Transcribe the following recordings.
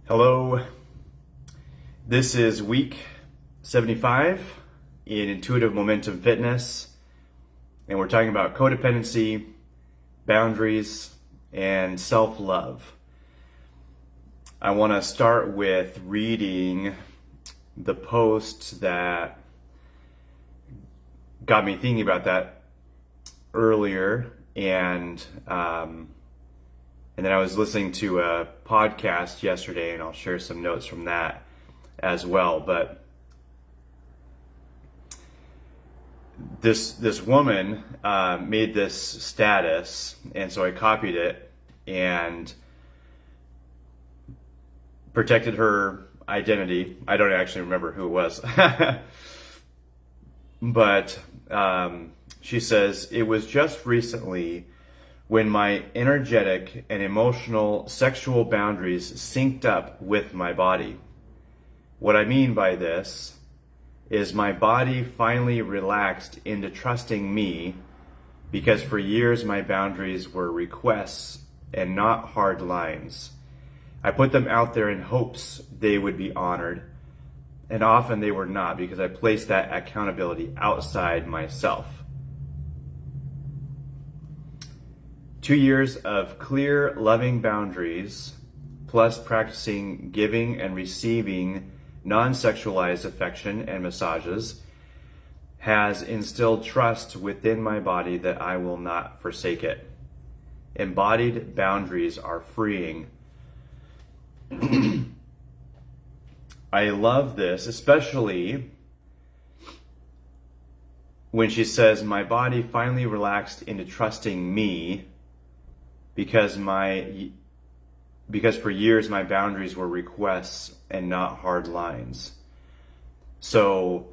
Hello, this is week 75 in Intuitive Momentum Fitness, and we're talking about codependency, boundaries, and self-love. I want to start with reading the post that got me thinking about that earlier, and then I was listening to a podcast yesterday, and I'll share some notes from that as well. But this woman made this status, and so I copied it and protected her identity. I don't actually remember who it was. But she says, "It was just recently when my energetic and emotional sexual boundaries synced up with my body. What I mean by this is my body finally relaxed into trusting me, because for years my boundaries were requests and not hard lines. I put them out there in hopes they would be honored, and often they were not, because I placed that accountability outside myself. 2 years of clear, loving boundaries, plus practicing giving and receiving non-sexualized affection and massages, has instilled trust within my body that I will not forsake it. Embodied boundaries are freeing." I love this, especially when she says, "My body finally relaxed into trusting me, because for years my boundaries were requests and not hard lines." So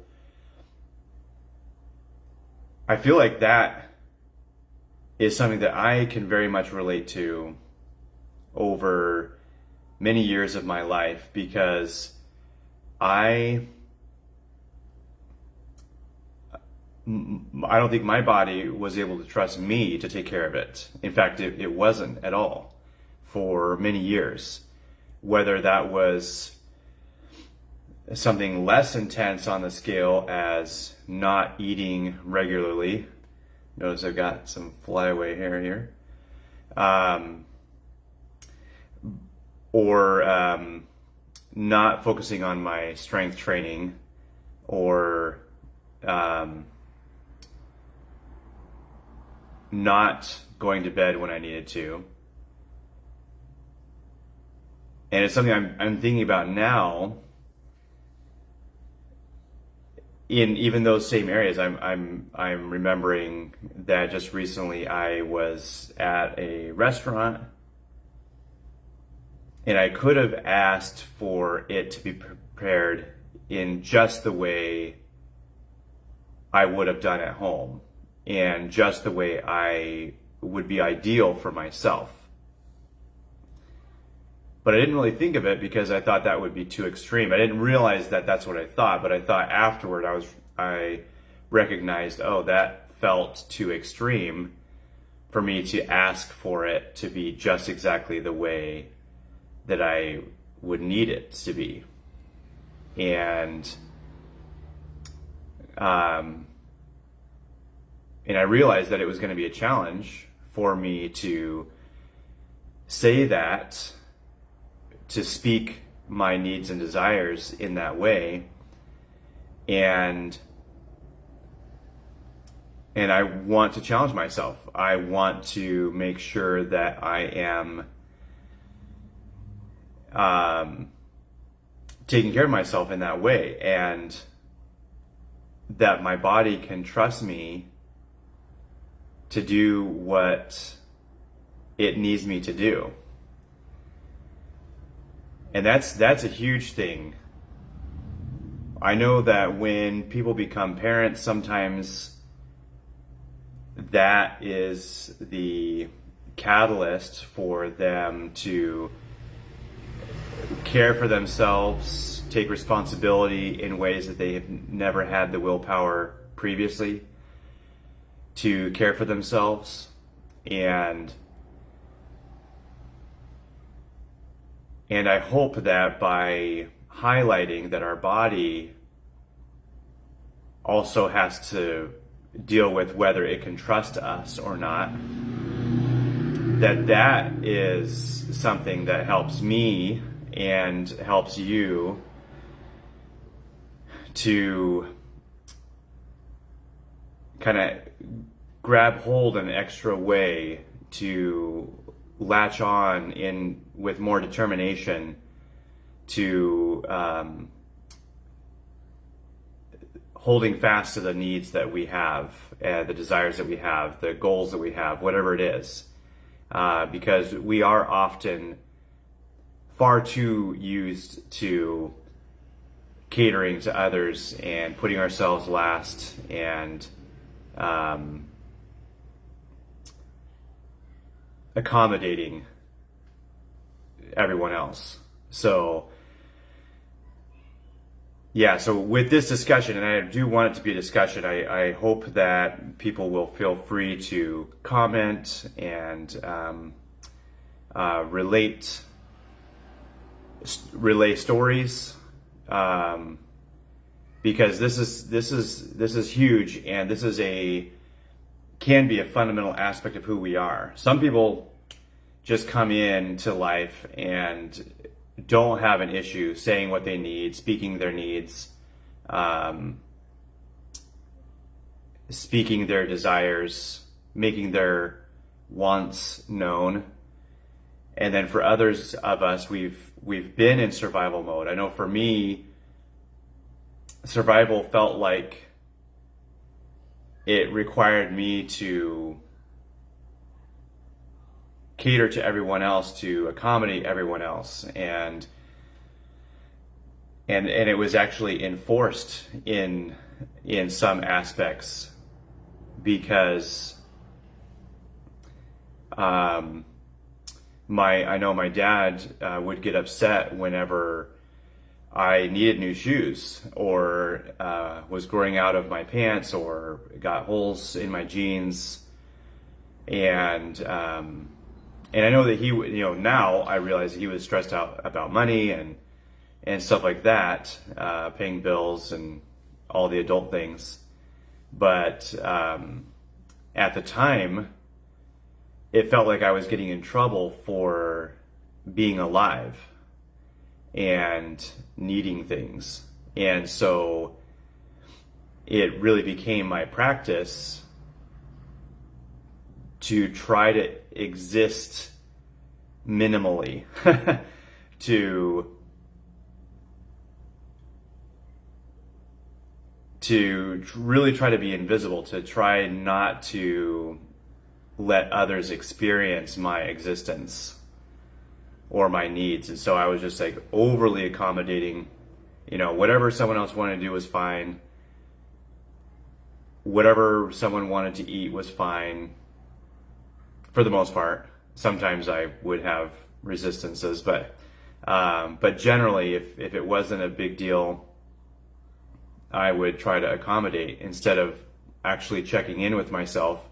I feel like that is something that I can very much relate to over many years of my life, because I don't think my body was able to trust me to take care of it. In fact, it wasn't at all for many years. Whether that was something less intense on the scale as not eating regularly. Notice I've got some flyaway hair here. Or not focusing on my strength training, or not going to bed when I needed to. And it's something I'm thinking about now. In even those same areas, I'm remembering that just recently I was at a restaurant, and I could have asked for it to be prepared in just the way I would have done at home, and just the way I would be ideal for myself. But I didn't really think of it because I thought that would be too extreme. I didn't realize that that's what I thought, but I thought afterward I recognized, oh, that felt too extreme for me to ask for it to be just exactly the way that I would need it to be. And I realized that it was going to be a challenge for me to say that, to speak my needs and desires in that way. And I want to challenge myself. I want to make sure that I am taking care of myself in that way, and that my body can trust me to do what it needs me to do. And that's a huge thing. I know that when people become parents, sometimes that is the catalyst for them to care for themselves, take responsibility in ways that they have never had the willpower previously to care for themselves. And And I hope that by highlighting that our body also has to deal with whether it can trust us or not, that is something that helps me and helps you to kind of grab hold in an extra way, to latch on in with more determination to holding fast to the needs that we have, the desires that we have, the goals that we have, whatever it is, because we are often far too used to catering to others and putting ourselves last and accommodating everyone else. So with this discussion, and I do want it to be a discussion, I hope that people will feel free to comment and relay stories, because this is huge, and this can be a fundamental aspect of who we are. Some people just come into life and don't have an issue saying what they need, speaking their needs, speaking their desires, making their wants known. And then for others of us, we've been in survival mode. I know for me, survival felt like it required me to cater to everyone else, to accommodate everyone else, and it was actually enforced in some aspects, because I know my dad would get upset whenever I needed new shoes, or was growing out of my pants, or got holes in my jeans, and I know that he, now I realize he was stressed out about money and stuff like that, paying bills and all the adult things. But at the time, it felt like I was getting in trouble for being alive and needing things. And so it really became my practice to try to exist minimally, to really try to be invisible, to try not to let others experience my existence or my needs. And so I was just like overly accommodating. Whatever someone else wanted to do was fine. Whatever someone wanted to eat was fine, for the most part. Sometimes I would have resistances, but generally, if it wasn't a big deal, I would try to accommodate instead of actually checking in with myself,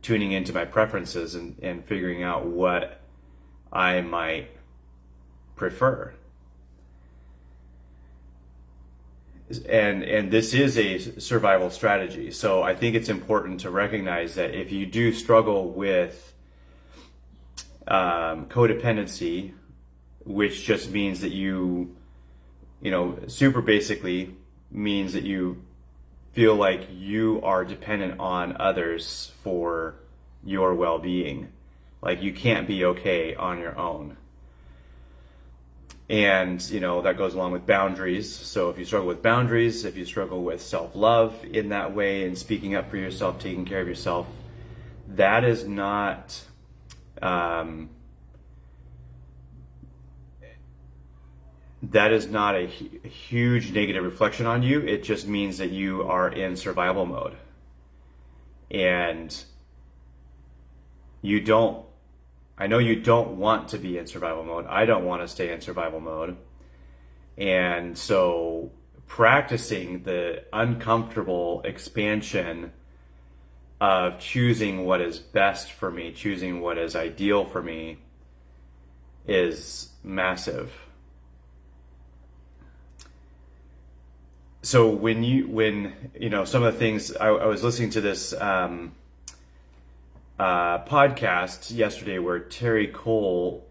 tuning into my preferences, and figuring out what I might prefer. And this is a survival strategy. So I think it's important to recognize that if you do struggle with codependency, which just means that super basically means that you feel like you are dependent on others for your well-being. Like you can't be okay on your own. And, that goes along with boundaries. So if you struggle with boundaries, if you struggle with self-love in that way and speaking up for yourself, taking care of yourself, that is not a huge negative reflection on you. It just means that you are in survival mode. And I know you don't want to be in survival mode. I don't want to stay in survival mode. And so practicing the uncomfortable expansion of choosing what is best for me, choosing what is ideal for me, is massive. So when some of the things, I was listening to this podcast yesterday where Terry Cole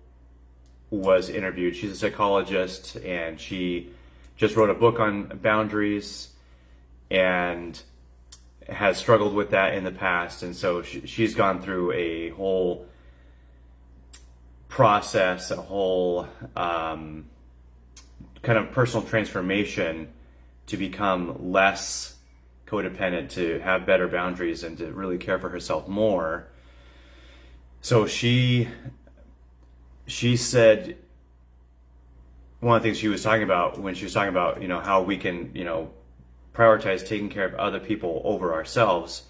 was interviewed. She's a psychologist, and she just wrote a book on boundaries and has struggled with that in the past. And so she's gone through a whole process, a whole kind of personal transformation to become less codependent, to have better boundaries, and to really care for herself more. So she said, one of the things she was talking about when she was talking about, how we can, prioritize taking care of other people over ourselves.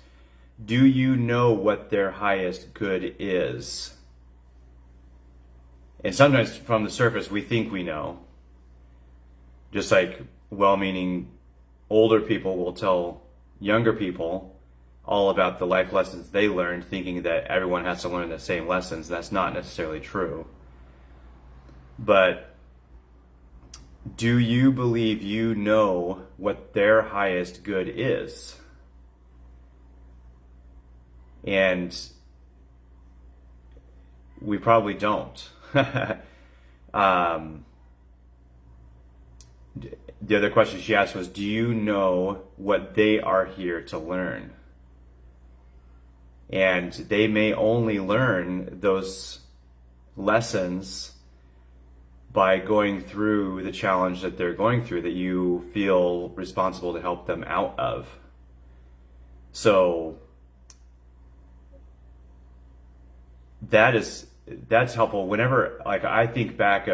Do you know what their highest good is? And sometimes from the surface, we think we know. Just like well-meaning older people will tell younger people all about the life lessons they learned, thinking that everyone has to learn the same lessons. That's not necessarily true. But do you believe you know what their highest good is? And we probably don't. The other question she asked was, do you know what they are here to learn? And they may only learn those lessons by going through the challenge that they're going through, that you feel responsible to help them out of. So that's helpful. Whenever I think back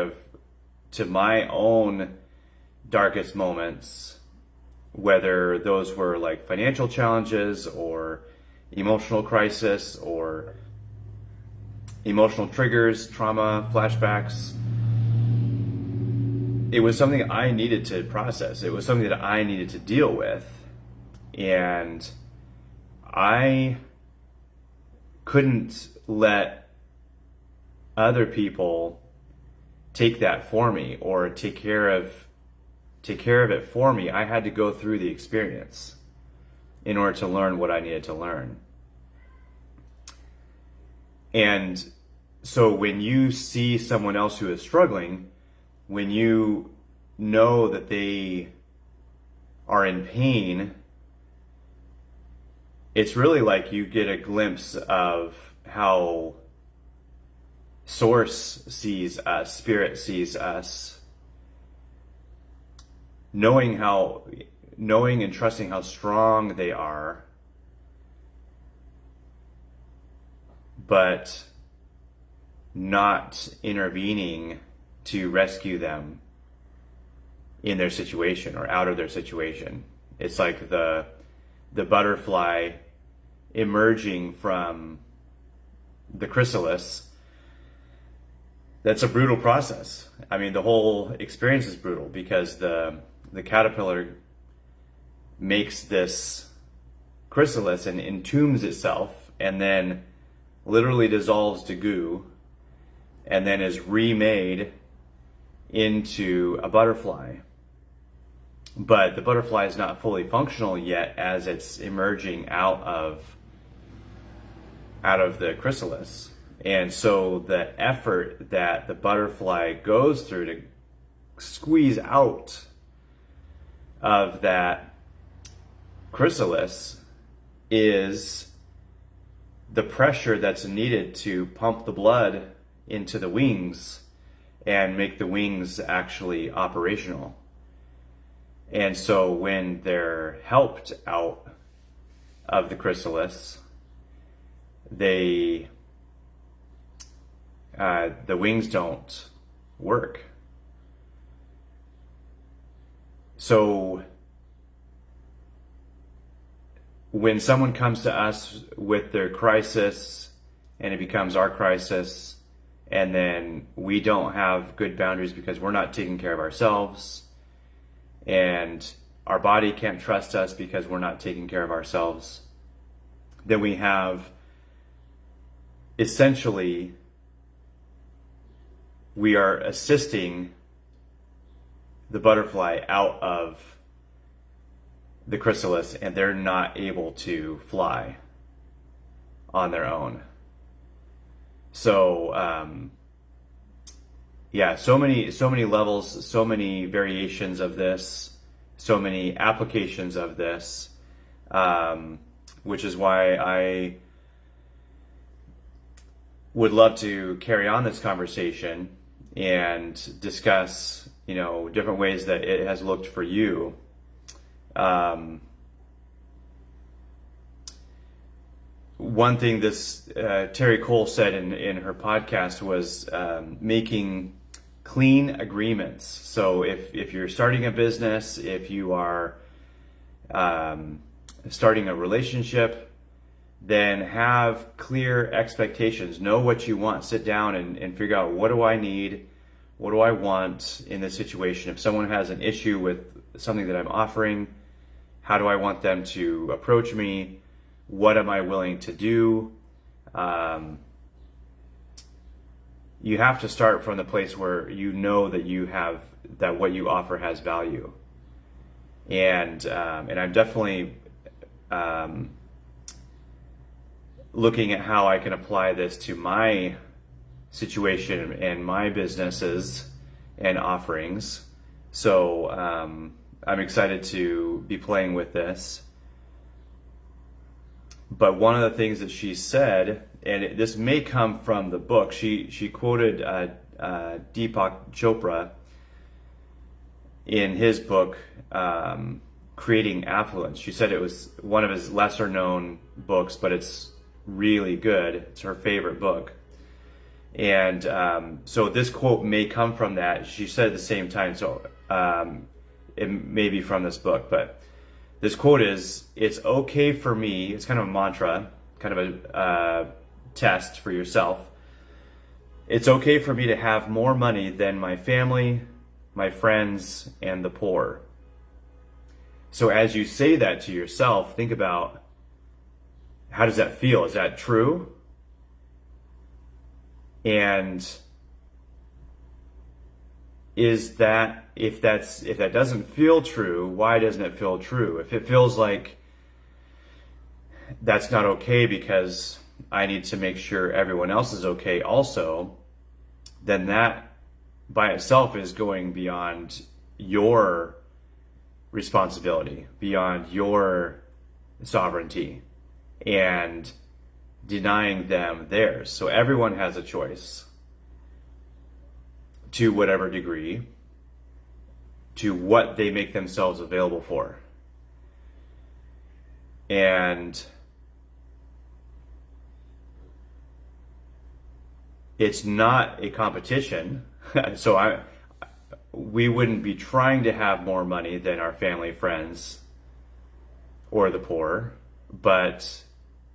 to my own darkest moments, whether those were like financial challenges or emotional crisis or emotional triggers, trauma, flashbacks, it was something I needed to process. It was something that I needed to deal with. And I couldn't let other people take that for me or take care of it for me. I had to go through the experience in order to learn what I needed to learn. And so when you see someone else who is struggling, when you know that they are in pain, it's really like you get a glimpse of how Source sees us, Spirit sees us, knowing and trusting how strong they are, but not intervening to rescue them in their situation or out of their situation. It's like the butterfly emerging from the chrysalis. That's a brutal process. I mean, the whole experience is brutal because the caterpillar makes this chrysalis and entombs itself, and then literally dissolves to goo, and then is remade into a butterfly. But the butterfly is not fully functional yet as it's emerging out of the chrysalis. And so the effort that the butterfly goes through to squeeze out of that chrysalis is the pressure that's needed to pump the blood into the wings and make the wings actually operational. And so when they're helped out of the chrysalis, the wings don't work. So when someone comes to us with their crisis and it becomes our crisis, and then we don't have good boundaries because we're not taking care of ourselves, and our body can't trust us because we're not taking care of ourselves, then we have essentially we are assisting the butterfly out of the chrysalis, and they're not able to fly on their own. So yeah, so many levels, so many variations of this, so many applications of this, which is why I would love to carry on this conversation and discuss, different ways that it has looked for you. One thing this Terry Cole said in her podcast was making clean agreements. So if you're starting a business, if you are starting a relationship, then have clear expectations. Know what you want. Sit down and figure out, what do I need? What do I want in this situation? If someone has an issue with something that I'm offering, how do I want them to approach me? What am I willing to do? You have to start from the place where you know that what you offer has value. And I'm definitely looking at how I can apply this to my situation and my businesses and offerings. So I'm excited to be playing with this. But one of the things that she said, and this may come from the book, she quoted Deepak Chopra in his book, Creating Affluence. She said it was one of his lesser known books, but it's really good. It's her favorite book. And so this quote may come from that. She said at the same time, so it may be from this book, but this quote is, "It's okay for me," it's kind of a mantra, kind of a test for yourself. "It's okay for me to have more money than my family, my friends, and the poor." So as you say that to yourself, think about, how does that feel? Is that true? And if that doesn't feel true, why doesn't it feel true? If it feels like that's not okay because I need to make sure everyone else is okay also, then that by itself is going beyond your responsibility, beyond your sovereignty, and denying them theirs. So everyone has a choice, to whatever degree, to what they make themselves available for. And it's not a competition. So we wouldn't be trying to have more money than our family, friends, or the poor, but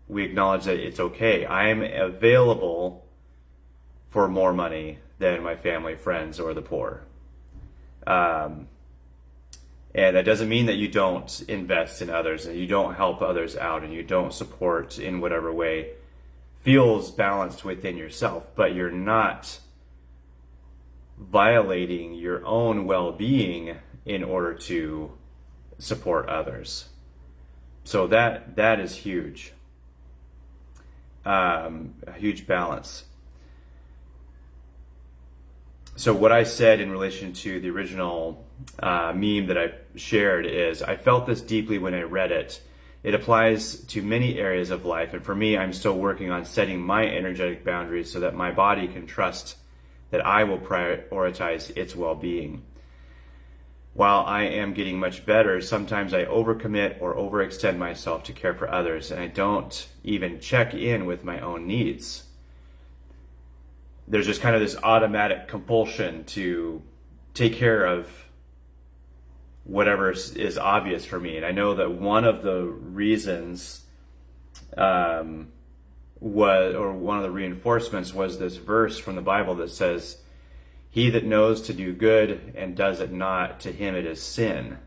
we acknowledge that it's okay. I am available for more money than my family, friends, or the poor. And that doesn't mean that you don't invest in others and you don't help others out and you don't support in whatever way feels balanced within yourself, but you're not violating your own well-being in order to support others. So that is huge. A huge balance. So what I said in relation to the original meme that I shared is, I felt this deeply when I read it. It applies to many areas of life, and for me, I'm still working on setting my energetic boundaries so that my body can trust that I will prioritize its well-being. While I am getting much better, sometimes I overcommit or overextend myself to care for others, and I don't even check in with my own needs. There's just kind of this automatic compulsion to take care of whatever is obvious for me. And I know that one of the reasons one of the reinforcements was this verse from the Bible that says, "He that knows to do good and does it not, to him it is sin."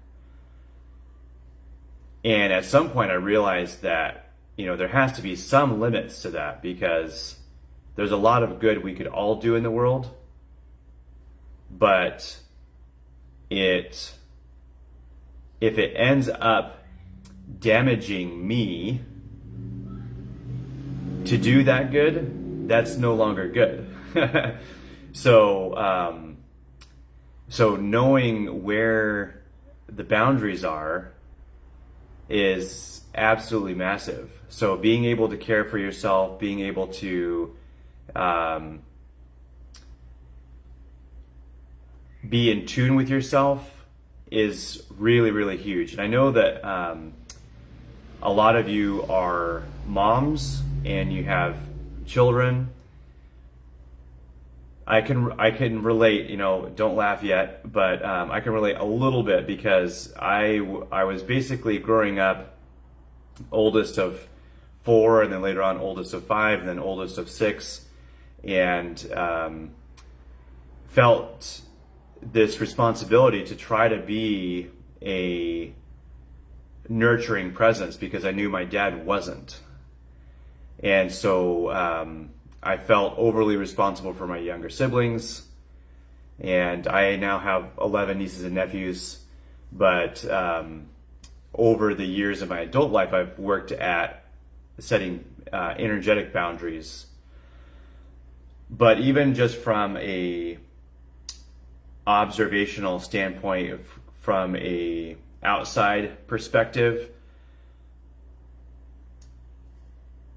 And at some point I realized that, there has to be some limits to that, because there's a lot of good we could all do in the world, but if it ends up damaging me to do that good, that's no longer good. So knowing where the boundaries are is absolutely massive. So being able to care for yourself, being able to be in tune with yourself is really, really huge. And I know that a lot of you are moms and you have children. I can relate, don't laugh yet, but I can relate a little bit because I was basically growing up oldest of 4, and then later on oldest of 5, and then oldest of 6, and felt this responsibility to try to be a nurturing presence because I knew my dad wasn't. And so I felt overly responsible for my younger siblings, and I now have 11 nieces and nephews, but over the years of my adult life, I've worked at setting energetic boundaries. But even just from a observational standpoint, from a outside perspective,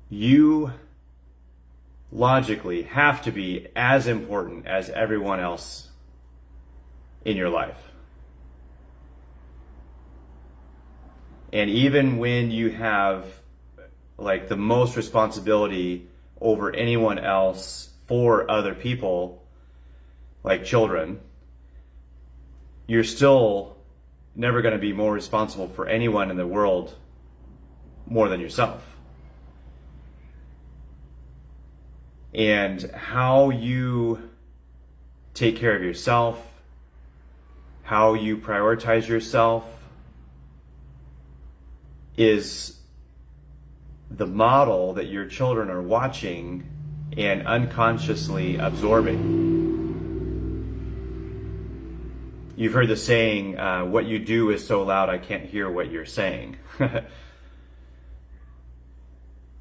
you logically have to be as important as everyone else in your life. And even when you have like the most responsibility over anyone else for other people, like children, you're still never going to be more responsible for anyone in the world more than yourself. And how you take care of yourself, how you prioritize yourself, is the model that your children are watching and unconsciously absorbing. You've heard the saying, what you do is so loud I can't hear what you're saying.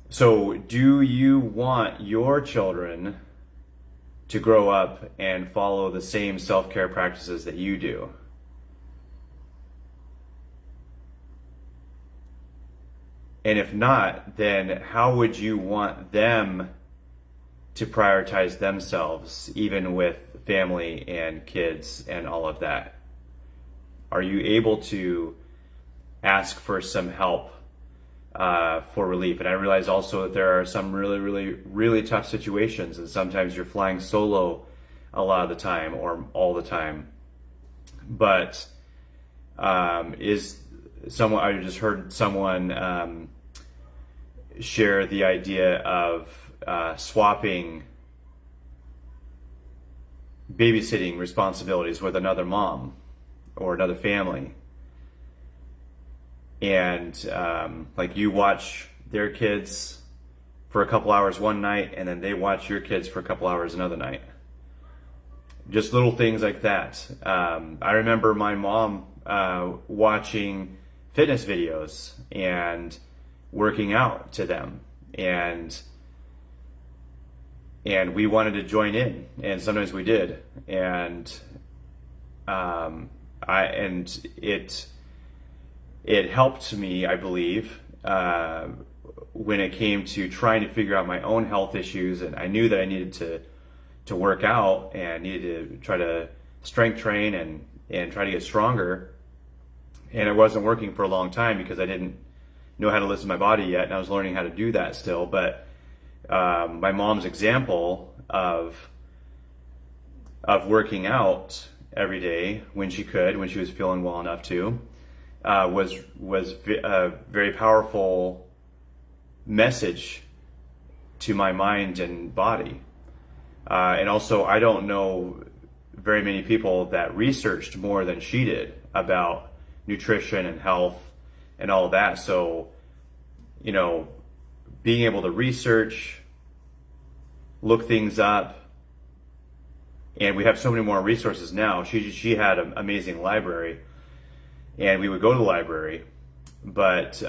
So do you want your children to grow up and follow the same self-care practices that you do? And if not, then how would you want them to prioritize themselves, even with family and kids and all of that? Are you able to ask for some help for relief? And I realize also that there are some really, really, really tough situations, and sometimes you're flying solo a lot of the time or all the time. But I just heard someone share the idea of swapping babysitting responsibilities with another mom or another family. And like you watch their kids for a couple hours one night, and then they watch your kids for a couple hours another night. Just little things like that. I remember my mom watching fitness videos and working out to them, and we wanted to join in, and sometimes we did, and it helped me, I believe, when it came to trying to figure out my own health issues. And I knew that I needed to work out and needed to try to strength train and try to get stronger. And it wasn't working for a long time because I didn't know how to listen to my body yet, and I was learning how to do that still. But my mom's example of working out every day when she could, when she was feeling well enough to, was a very powerful message to my mind and body. And also, I don't know very many people that researched more than she did about nutrition and health and all of that. So, being able to research, look things up, And we have so many more resources now. She had an amazing library, and we would go to the library, but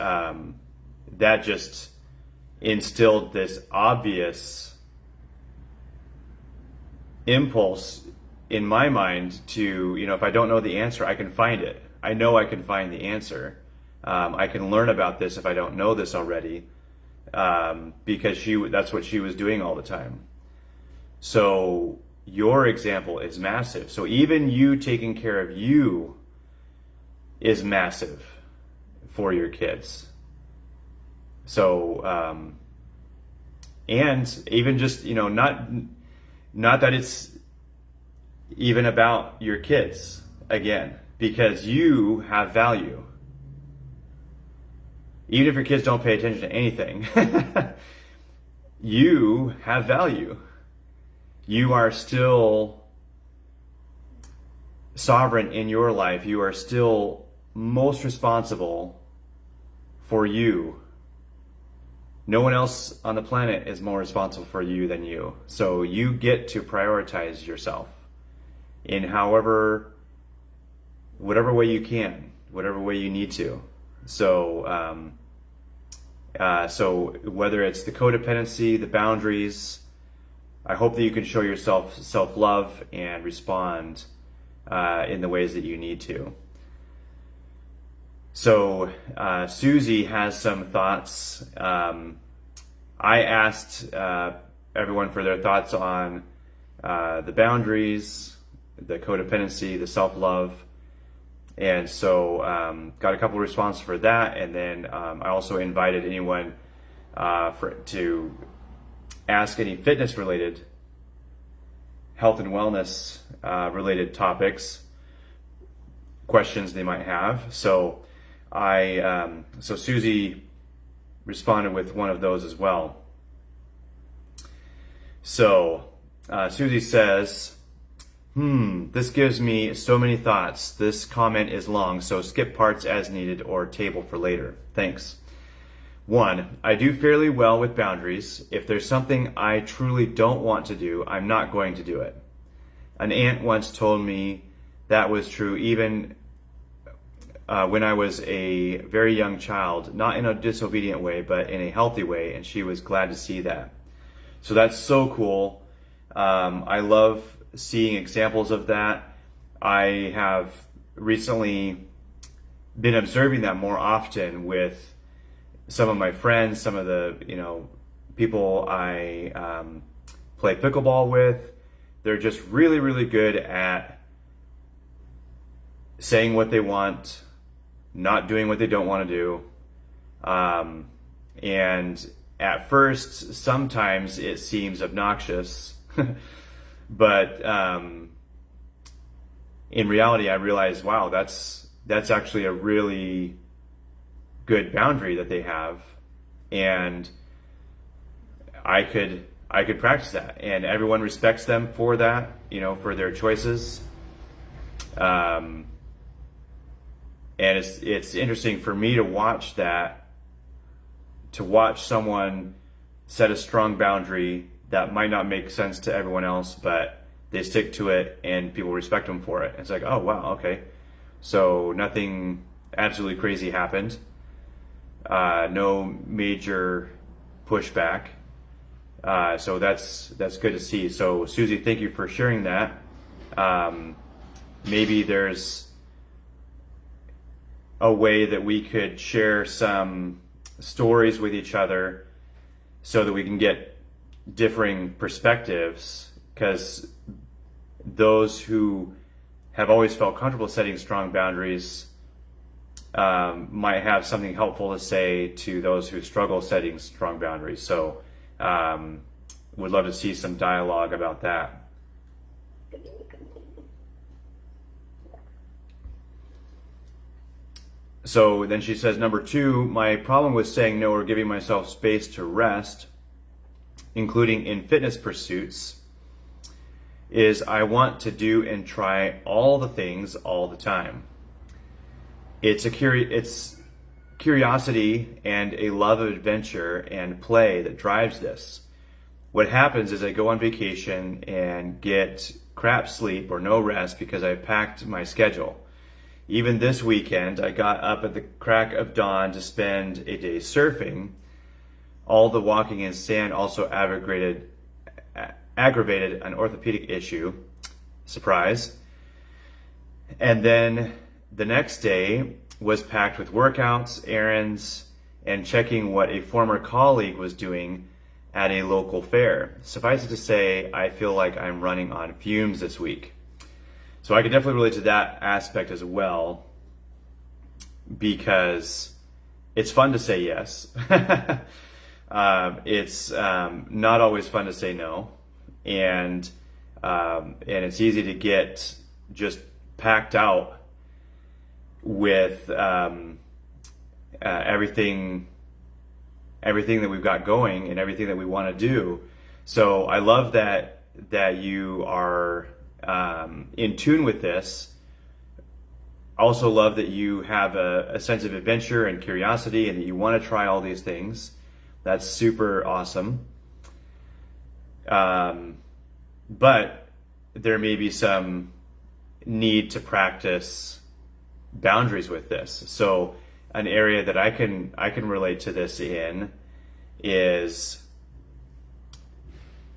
that just instilled this obvious impulse in my mind to, if I don't know the answer, I can find it. I know I can find the answer. I can learn about this if I don't know this already, because that's what she was doing all the time. So your example is massive. So even you taking care of you is massive for your kids. So, and even just, not that it's even about your kids, again, because you have value. Even if your kids don't pay attention to anything, you have value. You are still sovereign in your life. You are still most responsible for you. No one else on the planet is more responsible for you than you. So you get to prioritize yourself in whatever way you can, whatever way you need to. So, so whether it's the codependency, the boundaries, I hope that you can show yourself self-love and respond in the ways that you need to. So Susie has some thoughts. I asked everyone for their thoughts on the boundaries, the codependency, the self-love. And so got a couple of responses for that. And then I also invited anyone to ask any fitness related, health and wellness related topics, questions they might have. So so Susie responded with one of those as well. So Susie says, this gives me so many thoughts. This comment is long, so skip parts as needed or table for later. Thanks. 1, I do fairly well with boundaries. If there's something I truly don't want to do, I'm not going to do it. An aunt once told me that was true even when I was a very young child, not in a disobedient way, but in a healthy way, and she was glad to see that. So that's so cool. I love seeing examples of that. I have recently been observing that more often with some of my friends, some of the people I play pickleball with. They're just really, really good at saying what they want, not doing what they don't want to do. And at first, sometimes it seems obnoxious, but in reality, I realized, wow, that's actually a really good boundary that they have, and I could practice that, and everyone respects them for that, for their choices. And it's interesting for me to watch that, to watch someone set a strong boundary that might not make sense to everyone else, but they stick to it and people respect them for it. It's like, oh wow, okay. So nothing absolutely crazy happened. No major pushback. So that's good to see. So Susie, thank you for sharing that. Maybe there's a way that we could share some stories with each other so that we can get differing perspectives, because those who have always felt comfortable setting strong boundaries might have something helpful to say to those who struggle setting strong boundaries. So would love to see some dialogue about that. So then she says, number 2, my problem with saying no or giving myself space to rest, including in fitness pursuits, is I want to do and try all the things all the time. It's curiosity and a love of adventure and play that drives this. What happens is I go on vacation and get crap sleep or no rest because I packed my schedule. Even this weekend, I got up at the crack of dawn to spend a day surfing. All the walking in sand also aggravated an orthopedic issue. Surprise. And then the next day was packed with workouts, errands, and checking what a former colleague was doing at a local fair. Suffice it to say, I feel like I'm running on fumes this week. So I can definitely relate to that aspect as well, because it's fun to say yes. It's not always fun to say no, and it's easy to get just packed out with everything that we've got going and everything that we want to do. So I love that you are in tune with this. I also love that you have a sense of adventure and curiosity and that you want to try all these things. That's super awesome. But there may be some need to practice boundaries with this. So an area that I can relate to this in is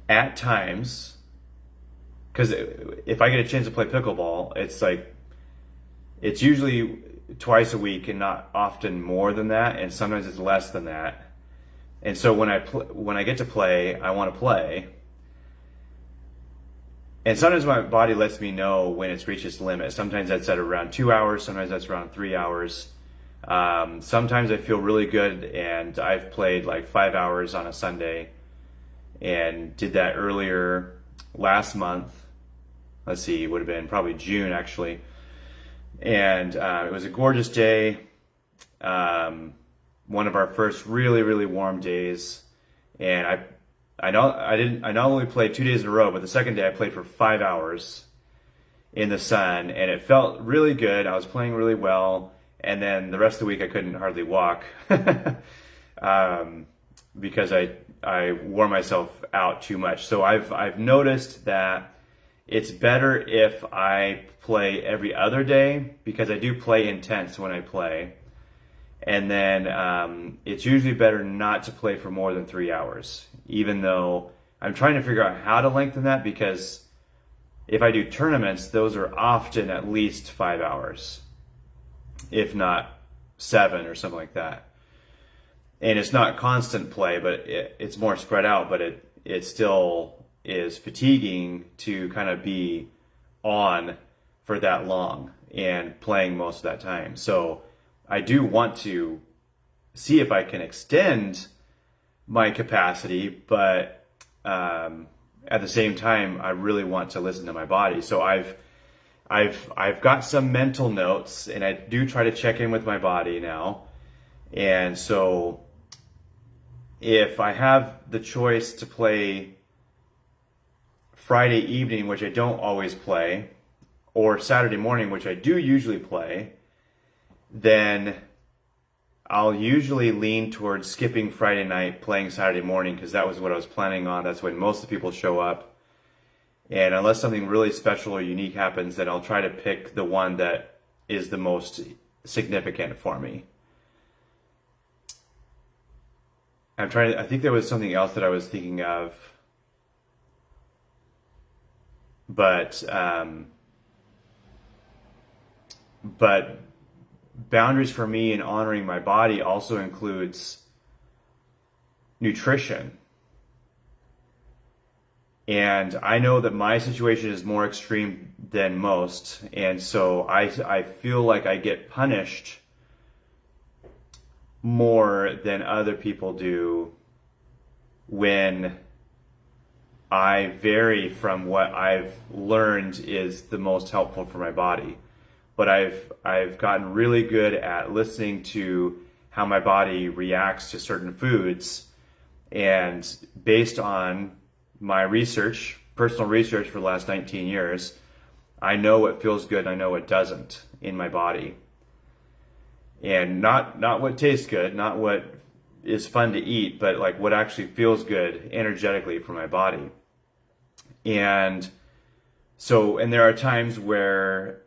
at times, because if I get a chance to play pickleball, it's usually twice a week and not often more than that, and sometimes it's less than that. And so when I get to play, I want to play. And sometimes my body lets me know when it's reached its limit. Sometimes that's at around 2 hours, sometimes that's around 3 hours. Sometimes I feel really good, and I've played like 5 hours on a Sunday and did that earlier last month. Let's see, it would have been probably June actually. And it was a gorgeous day. One of our first really, really warm days. And I not only played 2 days in a row, but the second day I played for 5 hours in the sun, and it felt really good. I was playing really well. And then the rest of the week I couldn't hardly walk because I wore myself out too much. So I've noticed that it's better if I play every other day, because I do play intense when I play. And then it's usually better not to play for more than 3 hours, even though I'm trying to figure out how to lengthen that, because if I do tournaments, those are often at least 5 hours, if not 7 or something like that. And it's not constant play, but it's more spread out, but it still is fatiguing to kind of be on for that long and playing most of that time. So I do want to see if I can extend my capacity, but at the same time, I really want to listen to my body. So I've got some mental notes, and I do try to check in with my body now. And so if I have the choice to play Friday evening, which I don't always play, or Saturday morning, which I do usually play, then I'll usually lean towards skipping Friday night, playing Saturday morning, because that was what I was planning on. That's when most of the people show up. And unless something really special or unique happens, then I'll try to pick the one that is the most significant for me. I think there was something else that I was thinking of, but boundaries for me and honoring my body also includes nutrition. And I know that my situation is more extreme than most, and so I feel like I get punished more than other people do when I vary from what I've learned is the most helpful for my body. But I've gotten really good at listening to how my body reacts to certain foods, and based on my research, personal research for the last 19 years, I know what feels good and I know what doesn't in my body. And not what tastes good, not what is fun to eat, but like what actually feels good energetically for my body. And So, and there are times where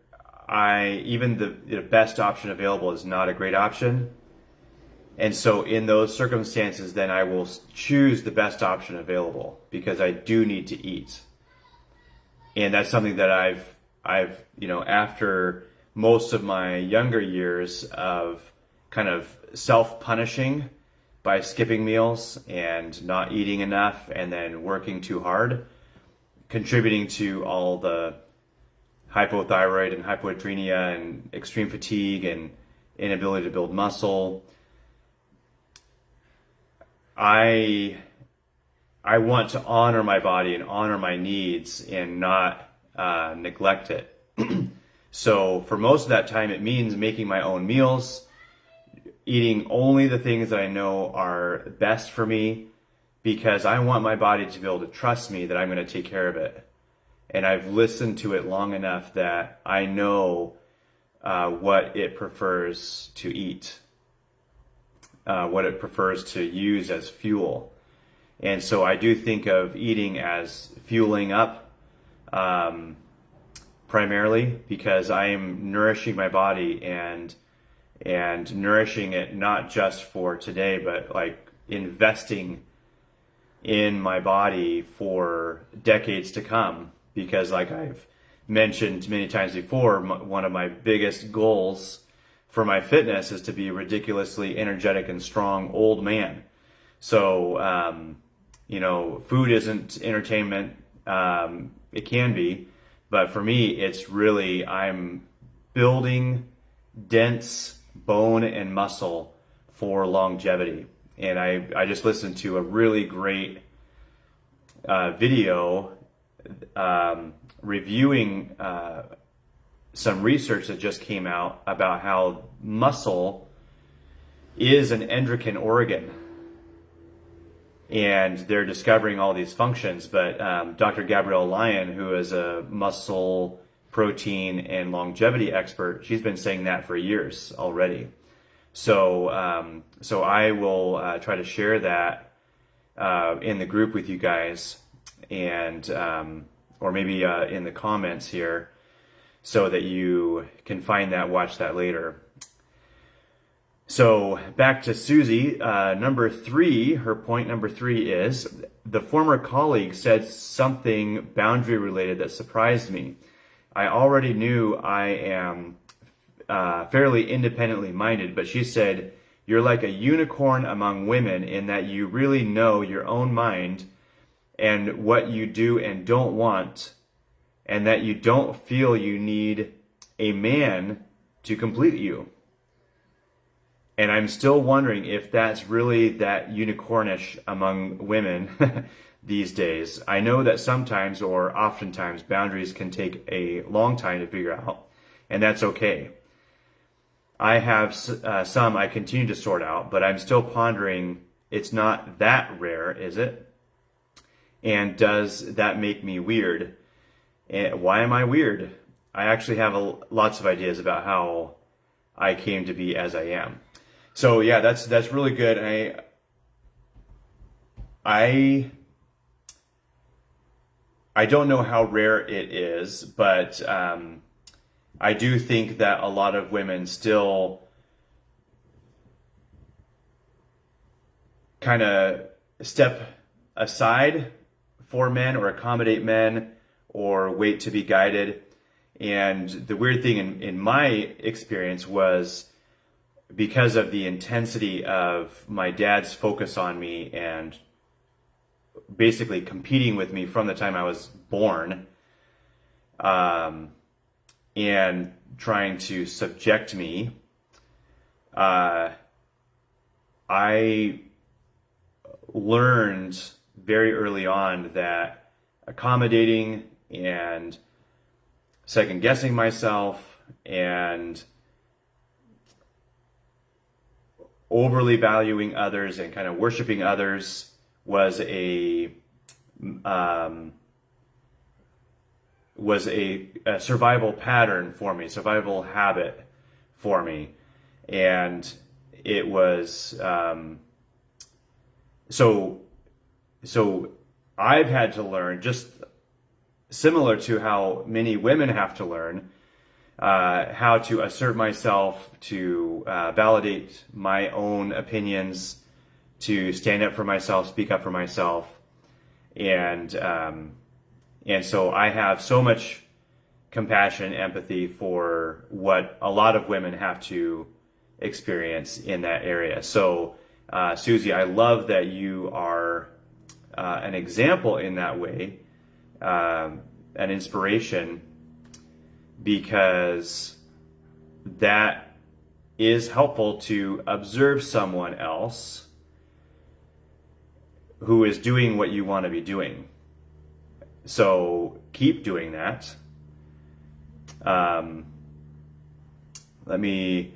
even the best option available is not a great option. And so in those circumstances, then I will choose the best option available because I do need to eat. And that's something that I've, after most of my younger years of kind of self-punishing by skipping meals and not eating enough and then working too hard, contributing to all the hypothyroid and hypoadrenia and extreme fatigue and inability to build muscle. I want to honor my body and honor my needs and not neglect it. So for most of that time, it means making my own meals, eating only the things that I know are best for me, because I want my body to be able to trust me that I'm going to take care of it. And I've listened to it long enough that I know what it prefers to eat, what it prefers to use as fuel. And so I do think of eating as fueling up, primarily because I am nourishing my body and nourishing it not just for today, but like investing in my body for decades to come. Because like I've mentioned many times before, one of my biggest goals for my fitness is to be a ridiculously energetic and strong old man. So, food isn't entertainment. It can be, but for me, it's really, I'm building dense bone and muscle for longevity. And I just listened to a really great video reviewing some research that just came out about how muscle is an endocrine organ. And they're discovering all these functions, but Dr. Gabrielle Lyon, who is a muscle, protein, and longevity expert, she's been saying that for years already. So I will try to share that in the group with you guys, and or maybe in the comments here, so that you can find that, watch that later. So back to Susie, number 3, her point number 3 is, the former colleague said something boundary related that surprised me. I already knew I am fairly independently minded, but she said, you're like a unicorn among women in that you really know your own mind and what you do and don't want, and that you don't feel you need a man to complete you. And I'm still wondering if that's really that unicornish among women these days. I know that sometimes, or oftentimes, boundaries can take a long time to figure out, and that's okay. I have some I continue to sort out, but I'm still pondering, it's not that rare, is it? And does that make me weird? And why am I weird? I actually have lots of ideas about how I came to be as I am. So yeah, that's really good. I don't know how rare it is, but I do think that a lot of women still kind of step aside for men or accommodate men or wait to be guided. And the weird thing in my experience was, because of the intensity of my dad's focus on me and basically competing with me from the time I was born, and trying to subject me, I learned very early on that accommodating and second guessing myself and overly valuing others and kind of worshiping others was a survival pattern for me, survival habit for me. And it was so I've had to learn, just similar to how many women have to learn how to assert myself, to validate my own opinions, to stand up for myself, speak up for myself. And so I have so much compassion, empathy for what a lot of women have to experience in that area. So, Susie, I love that you are an example in that way, an inspiration, because that is helpful to observe someone else who is doing what you want to be doing. So keep doing that. Let me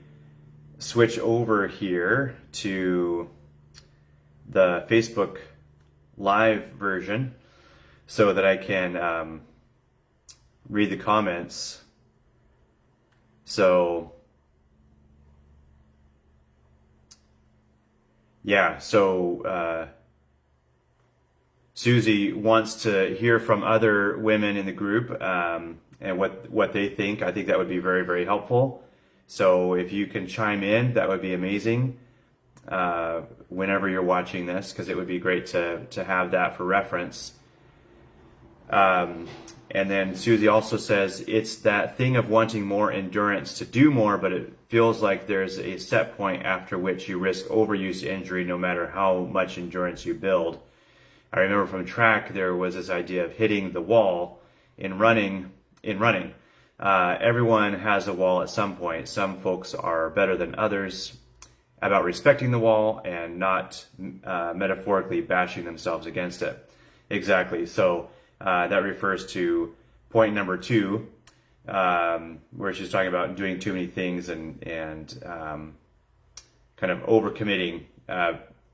switch over here to the Facebook Live version so that I can read the comments. So, yeah, so Susie wants to hear from other women in the group and what they think. I think that would be very, very helpful. So if you can chime in, that would be amazing whenever you're watching this, because it would be great to have that for reference. And then Susie also says, it's that thing of wanting more endurance to do more, but it feels like there's a set point after which you risk overuse injury no matter how much endurance you build. I remember from track, there was this idea of hitting the wall in running. Everyone has a wall at some point. Some folks are better than others about respecting the wall and not metaphorically bashing themselves against it. Exactly. So that refers to point number 2, where she's talking about doing too many things and kind of overcommitting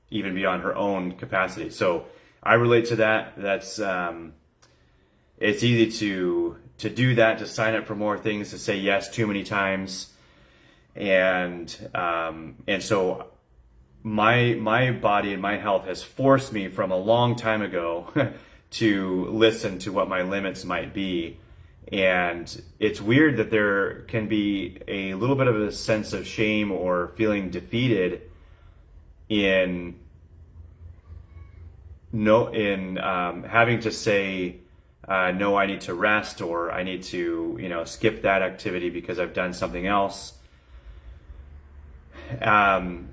even beyond her own capacity. So I relate to that. That's it's easy to do that, to sign up for more things, to say yes too many times, and so my body and my health has forced me from a long time ago to listen to what my limits might be. And it's weird that there can be a little bit of a sense of shame or feeling defeated in having to say, no, I need to rest, or I need to, skip that activity because I've done something else. And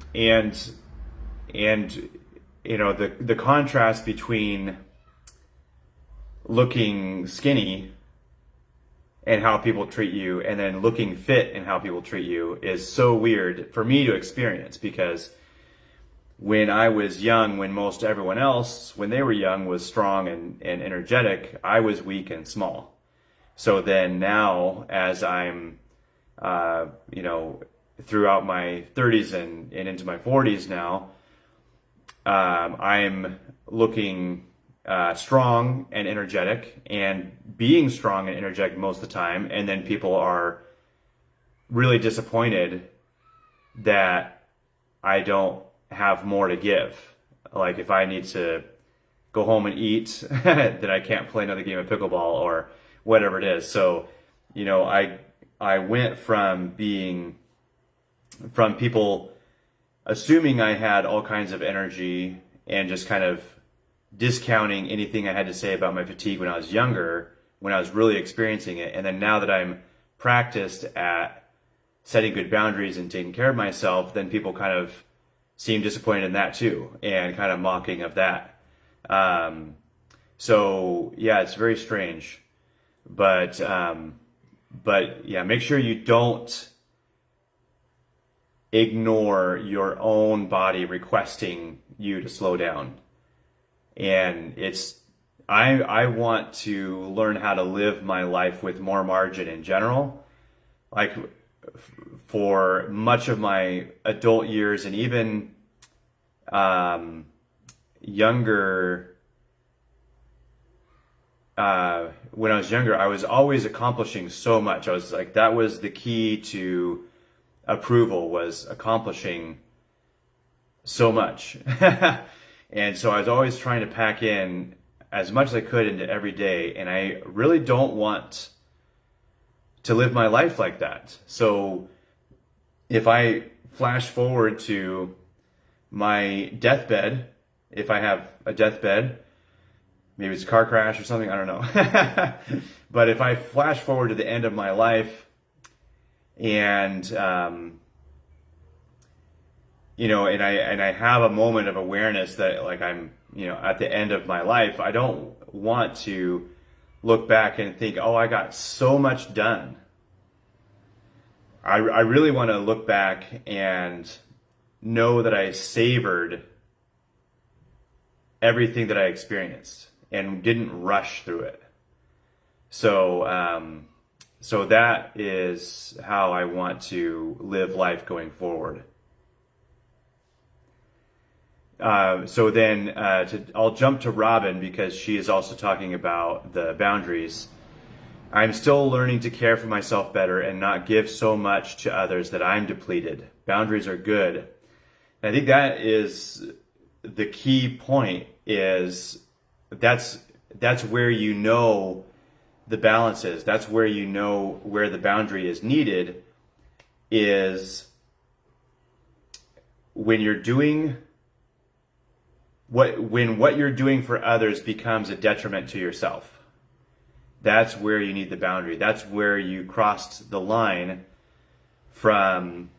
the contrast between looking skinny and how people treat you, and then looking fit and how people treat you, is so weird for me to experience, because when I was young, when most everyone else, when they were young, was strong and energetic, I was weak and small. So then now, as I'm, throughout my 30s and into my 40s now, I'm looking strong and energetic, and being strong and energetic most of the time, and then people are really disappointed that I don't have more to give. Like if I need to go home and eat, that I can't play another game of pickleball or whatever it is. So, I went from people assuming I had all kinds of energy and just kind of discounting anything I had to say about my fatigue when I was younger, when I was really experiencing it. And then now that I'm practiced at setting good boundaries and taking care of myself, then people kind of seem disappointed in that too, and kind of mocking of that. So yeah, it's very strange, but yeah, make sure you don't ignore your own body requesting you to slow down. And I want to learn how to live my life with more margin in general. Like for much of my adult years, and even younger, when I was younger, I was always accomplishing so much. I was like, that was the key to approval, was accomplishing so much. And so I was always trying to pack in as much as I could into every day. And I really don't want to live my life like that. So if I flash forward to my deathbed, if I have a deathbed, maybe it's a car crash or something, I don't know. But if I flash forward to the end of my life and, you know, and I have a moment of awareness that like I'm, you know, at the end of my life, I don't want to look back and think, oh, I got so much done. I really want to look back and know that I savored everything that I experienced and didn't rush through it. So, so that is how I want to live life going forward. So then I'll jump to Robin because she is also talking about the boundaries. I'm still learning to care for myself better and not give so much to others that I'm depleted. Boundaries are good. And I think that is the key point, is that's where you know the balance is. That's where you know where the boundary is needed, is when you're doing when what you're doing for others becomes a detriment to yourself. That's where you need the boundary. That's where you crossed the line from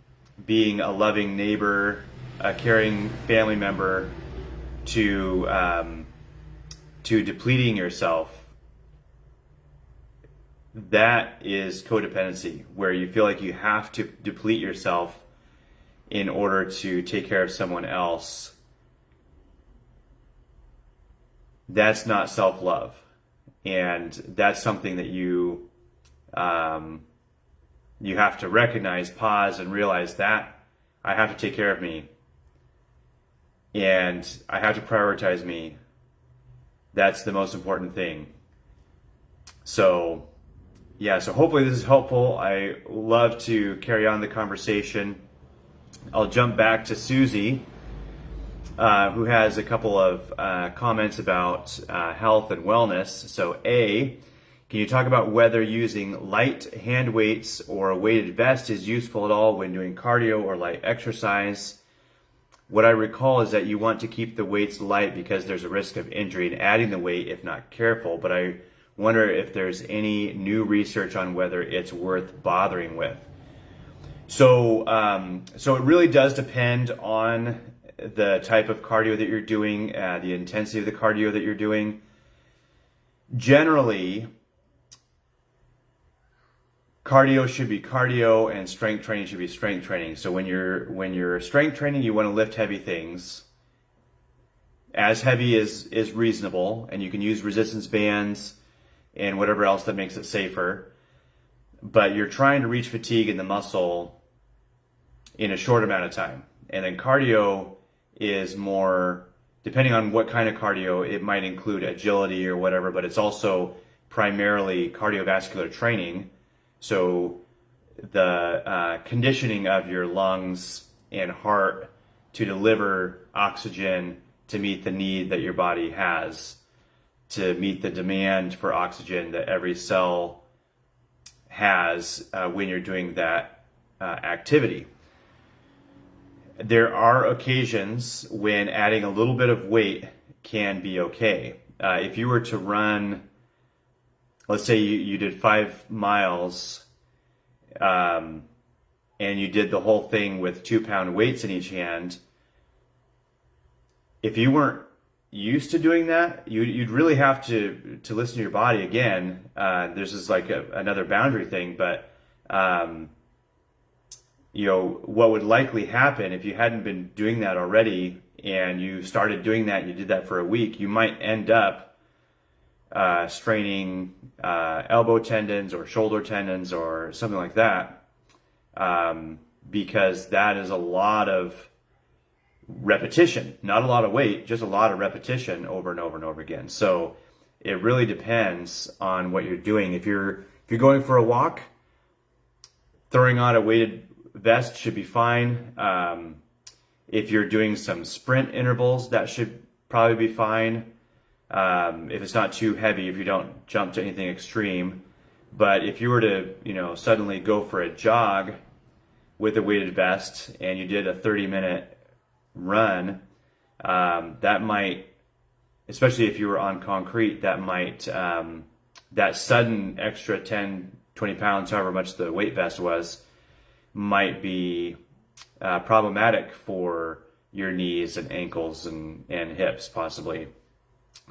being a loving neighbor, a caring family member, to depleting yourself. That is codependency, where you feel like you have to deplete yourself in order to take care of someone else. That's not self-love. And that's something that you have to recognize, pause, and realize that I have to take care of me. And I have to prioritize me. That's the most important thing. So, yeah, so hopefully this is helpful. I love to carry on the conversation. I'll jump back to Susie, who has a couple of comments about health and wellness. So A, can you talk about whether using light hand weights or a weighted vest is useful at all when doing cardio or light exercise? What I recall is that you want to keep the weights light because there's a risk of injury in adding the weight if not careful, but I wonder if there's any new research on whether it's worth bothering with. So it really does depend on the type of cardio that you're doing, the intensity of the cardio that you're doing. Generally, cardio should be cardio and strength training should be strength training. So when you're strength training, you want to lift heavy things. As heavy is reasonable, and you can use resistance bands and whatever else that makes it safer. But you're trying to reach fatigue in the muscle in a short amount of time. And then cardio is more, depending on what kind of cardio, it might include agility or whatever, but it's also primarily cardiovascular training. So the conditioning of your lungs and heart to deliver oxygen to meet the need that your body has, to meet the demand for oxygen that every cell has when you're doing that activity. There are occasions when adding a little bit of weight can be okay. If you were to run, let's say you did 5 miles and you did the whole thing with 2-pound weights in each hand, if you weren't used to doing that, you'd really have to listen to your body again. This is like another boundary thing, but you know, what would likely happen if you hadn't been doing that already and you started doing that, you did that for a week, you might end up straining elbow tendons or shoulder tendons or something like that, because that is a lot of repetition, not a lot of weight, just a lot of repetition over and over and over again. So it really depends on what you're doing. If you're going for a walk, throwing on a weighted vest should be fine. If you're doing some sprint intervals, that should probably be fine. if it's not too heavy, if you don't jump to anything extreme. But if you were to, suddenly go for a jog with a weighted vest and you did a 30-minute run, that might, especially if you were on concrete, that sudden extra 10, 20 pounds, however much the weight vest was, might be problematic for your knees and ankles and hips possibly.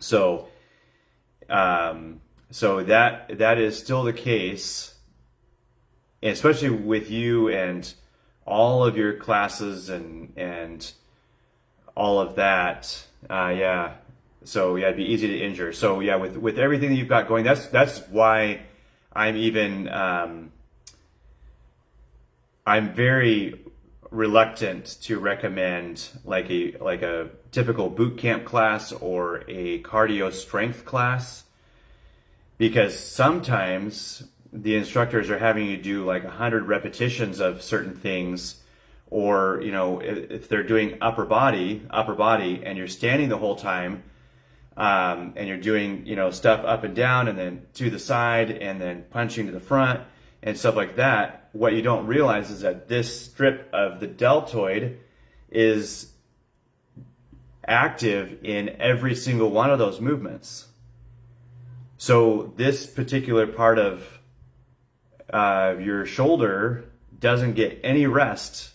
So, that is still the case, especially with you and all of your classes and all of that. Yeah. So yeah, it'd be easy to injure. So yeah, with everything that you've got going, that's why I'm even I'm very reluctant to recommend like a typical boot camp class or a cardio strength class, because sometimes the instructors are having you do like 100 repetitions of certain things, or if they're doing upper body and you're standing the whole time, and you're doing stuff up and down and then to the side and then punching to the front and stuff like that, what you don't realize is that this strip of the deltoid is active in every single one of those movements. So this particular part of your shoulder doesn't get any rest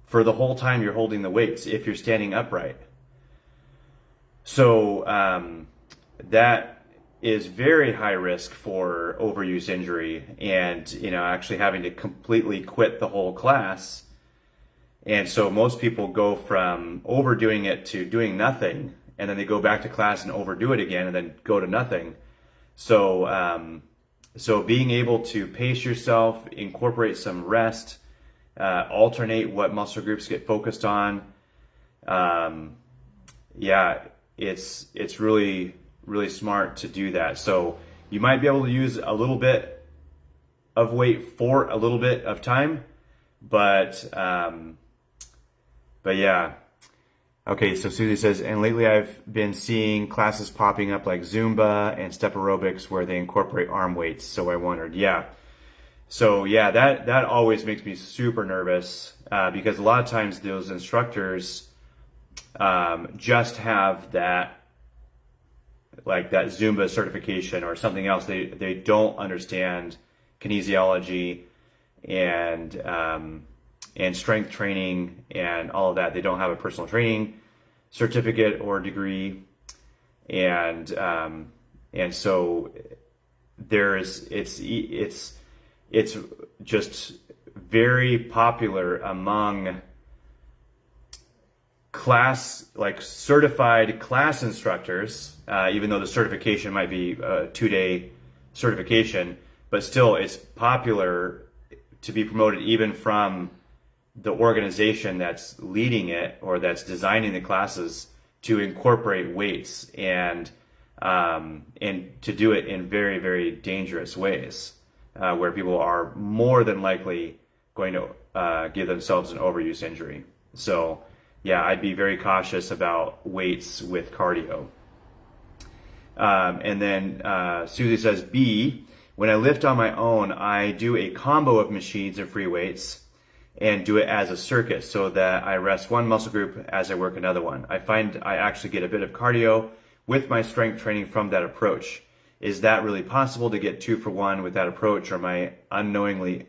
for the whole time you're holding the weights if you're standing upright. So that is very high risk for overuse injury, and actually having to completely quit the whole class. And so most people go from overdoing it to doing nothing, and then they go back to class and overdo it again and then go to nothing. So so being able to pace yourself, incorporate some rest, alternate what muscle groups get focused on, it's really, really smart to do that. So you might be able to use a little bit of weight for a little bit of time, but yeah. Okay, so Susie says, and lately I've been seeing classes popping up like Zumba and step aerobics where they incorporate arm weights. So I wondered, yeah. So yeah, that always makes me super nervous, because a lot of times those instructors just have that, like that Zumba certification or something else. They don't understand kinesiology and strength training and all of that. They don't have a personal training certificate or degree, and so it's just very popular among certified class instructors, even though the certification might be a 2-day certification, but still it's popular to be promoted even from the organization that's leading it or that's designing the classes to incorporate weights and to do it in very, very dangerous ways, where people are more than likely going to give themselves an overuse injury. So yeah, I'd be very cautious about weights with cardio. And then Susie says, B, when I lift on my own, I do a combo of machines and free weights and do it as a circuit so that I rest one muscle group as I work another one. I find I actually get a bit of cardio with my strength training from that approach. Is that really possible to get 2 for 1 with that approach, or am I unknowingly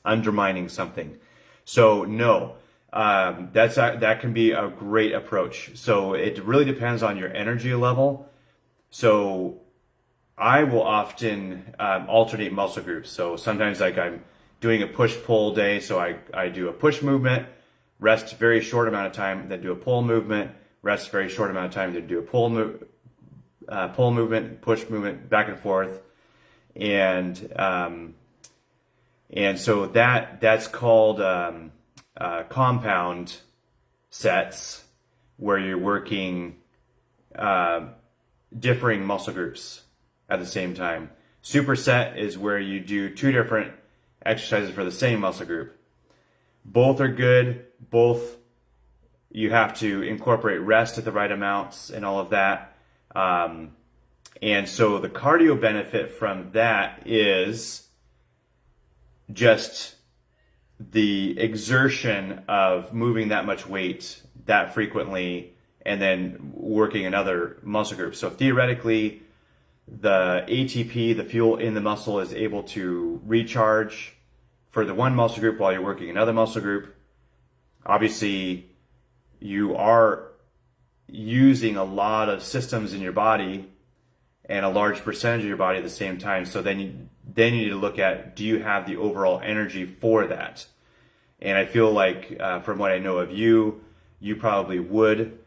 undermining something? So no. That can be a great approach. So it really depends on your energy level. So I will often alternate muscle groups. So sometimes like I'm doing a push-pull day, so I do a push movement, rest very short amount of time, then do a pull movement, rest very short amount of time, then do a pull movement, push movement, back and forth, and so that's called compound sets, where you're working differing muscle groups at the same time. Superset is where you do 2 different exercises for the same muscle group. Both are good. Both you have to incorporate rest at the right amounts and all of that. And so the cardio benefit from that is just the exertion of moving that much weight that frequently and then working another muscle group. So theoretically, the ATP, the fuel in the muscle, is able to recharge for the one muscle group while you're working another muscle group. Obviously, you are using a lot of systems in your body and a large percentage of your body at the same time. So then you need to look at, do you have the overall energy for that? And I feel like from what I know of you, you probably would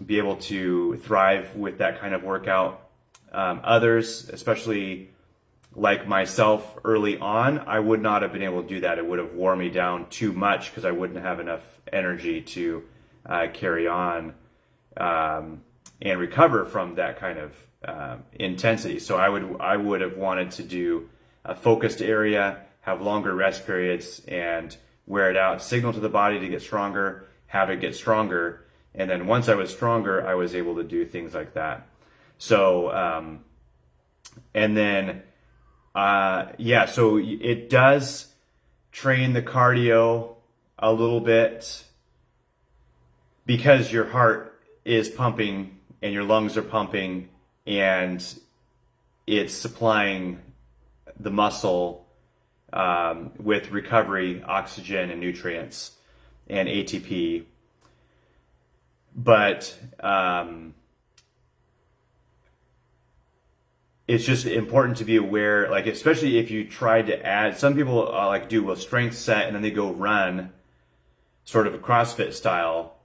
be able to thrive with that kind of workout. Others, especially like myself early on, I would not have been able to do that. It would have worn me down too much because I wouldn't have enough energy to carry on and recover from that kind of intensity. So I would have wanted to do a focused area, have longer rest periods, and wear it out, signal to the body to get stronger, have it get stronger. And then once I was stronger, I was able to do things like that. So, and then, so it does train the cardio a little bit because your heart is pumping and your lungs are pumping and it's supplying the muscle with recovery, oxygen and nutrients and ATP. But it's just important to be aware, like especially if you try to add, some people like do a strength set and then they go run sort of a CrossFit style,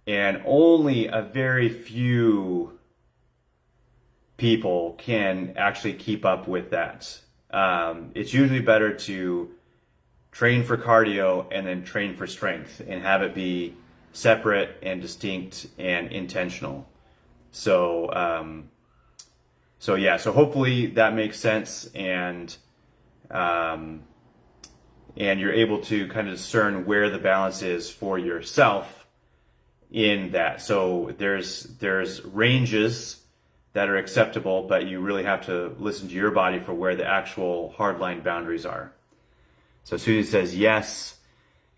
and only a very few people can actually keep up with that. It's usually better to train for cardio and then train for strength and have it be separate and distinct and intentional. So hopefully that makes sense, and you're able to kind of discern where the balance is for yourself in that. So there's ranges that are acceptable, but you really have to listen to your body for where the actual hardline boundaries are. So Susie says, yes,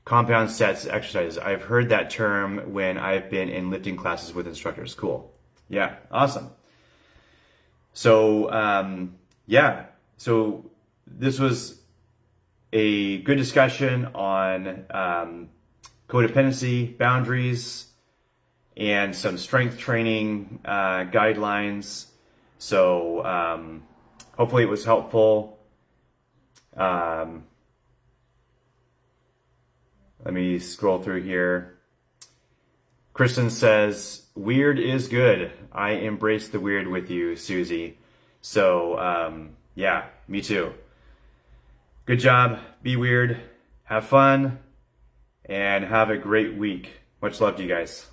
compound sets exercises. I've heard that term when I've been in lifting classes with instructors. Cool. Yeah, awesome. So, so this was a good discussion on codependency, boundaries, and some strength training guidelines. So hopefully it was helpful. Let me scroll through here. Kristen says, weird is good. I embrace the weird with you, Susie. So, yeah, me too. Good job. Be weird. Have fun. And have a great week. Much love to you guys.